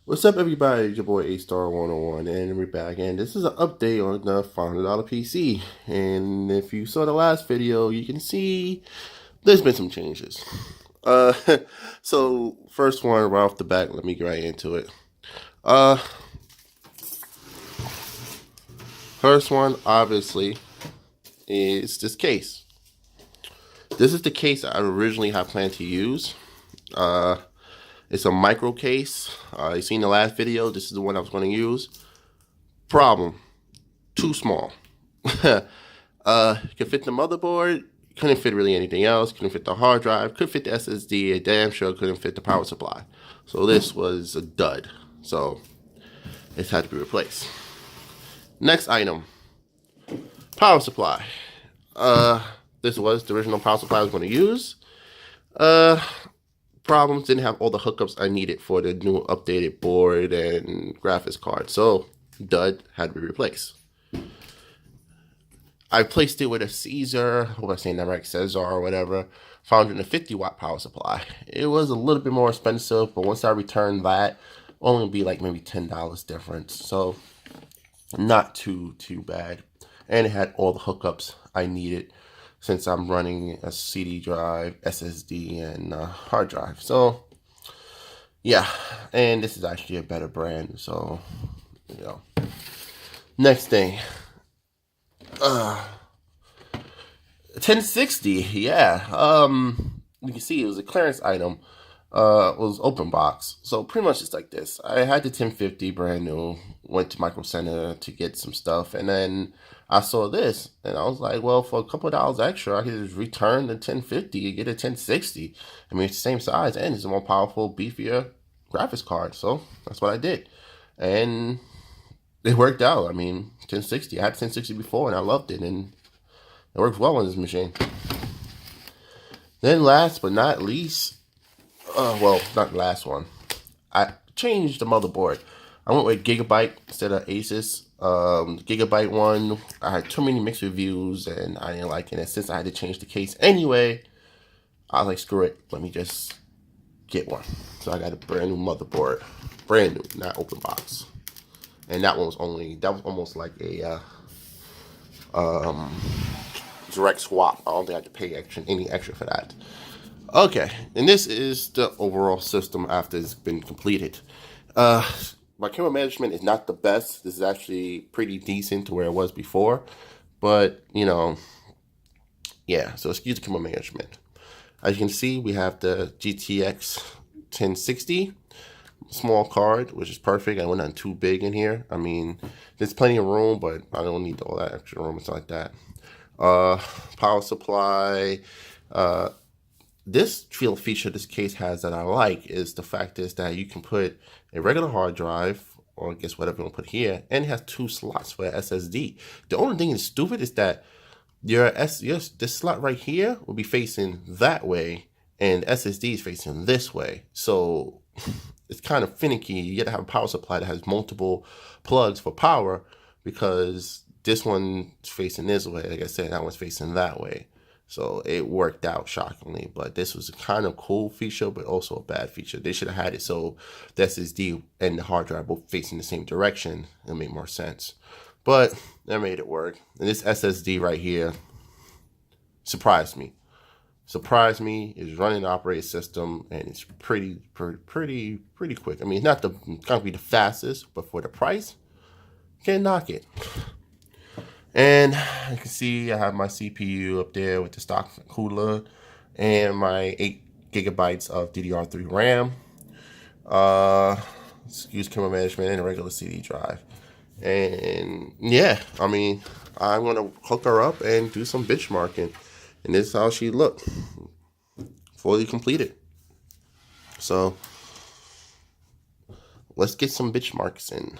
What's up, everybody? It's your boy A-Star101, and we're back. And this is an update on the $500 PC. And if you saw the last video, you can see there's been some changes. Uh, so first one right off the bat, let me get right into it. First one, obviously, is this case. This is the case I originally had planned to use. It's a micro case. You seen the last video. This is the one I was going to use. Problem: too small. Could fit the motherboard. Couldn't fit really anything else. Couldn't fit the hard drive. Could fit the SSD. A damn sure couldn't fit the power supply. So this was a dud. So it had to be replaced. Next item: power supply. This was the original power supply I was going to use. Problems: didn't have all the hookups I needed for the new updated board and graphics card, so dud, had to be replaced. I placed it with a Caesar, what am I saying that right, Caesar or whatever, 450 watt power supply. It was a little bit more expensive, but once I returned that, only be like maybe $10 difference, so not too bad. And it had all the hookups I needed, since I'm running a CD drive, SSD, and hard drive. So, yeah. And this is actually a better brand. So, you know. Next thing. 1060. Yeah. You can see it was a clearance item. It was open box. So, pretty much it's like this. I had the 1050 brand new. Went to Micro Center to get some stuff. And then I saw this, and I was like, well, for a couple of dollars extra, I could just return the 1050 and get a 1060. I mean, it's the same size, and it's a more powerful, beefier graphics card. So that's what I did. And it worked out. I mean, 1060. I had 1060 before, and I loved it, and it works well on this machine. Then last but not least, well, not the last one, I changed the motherboard. I went with Gigabyte instead of Asus. Gigabyte one, I had too many mixed reviews and I didn't like it. And since I had to change the case anyway, I was like, screw it, let me just get one. So I got a brand new motherboard, brand new, not open box. And that one was almost like a direct swap. I don't think I had to pay any extra for that. Okay, and this is the overall system after it's been completed. My camera management is not the best. This is actually pretty decent to where it was before. But, you know, yeah, so excuse the camera management. As you can see, we have the GTX 1060. Small card, which is perfect. I went on too big in here. I mean, there's plenty of room, but I don't need all that extra room and stuff like that. Power supply. This feature this case has that I like is the fact is that you can put a regular hard drive, or I guess whatever you want to put here, and it has 2 slots for SSD. The only thing that's stupid is that this slot right here will be facing that way, and SSD is facing this way. So it's kind of finicky. You got to have a power supply that has multiple plugs for power, because this one's facing this way, like I said, that one's facing that way. So it worked out shockingly, but this was a kind of cool feature, but also a bad feature. They should have had it so the SSD and the hard drive both facing the same direction. It made more sense, but they made it work. And this SSD right here surprised me. It's running the operating system, and it's pretty quick. I mean, it's not gonna be the fastest, but for the price, can't knock it. And you can see I have my CPU up there with the stock cooler and my 8 gigabytes of DDR3 RAM. Excuse camera management and a regular CD drive. And yeah, I mean, I'm gonna hook her up and do some benchmarking. And this is how she looked, fully completed. So let's get some benchmarks in.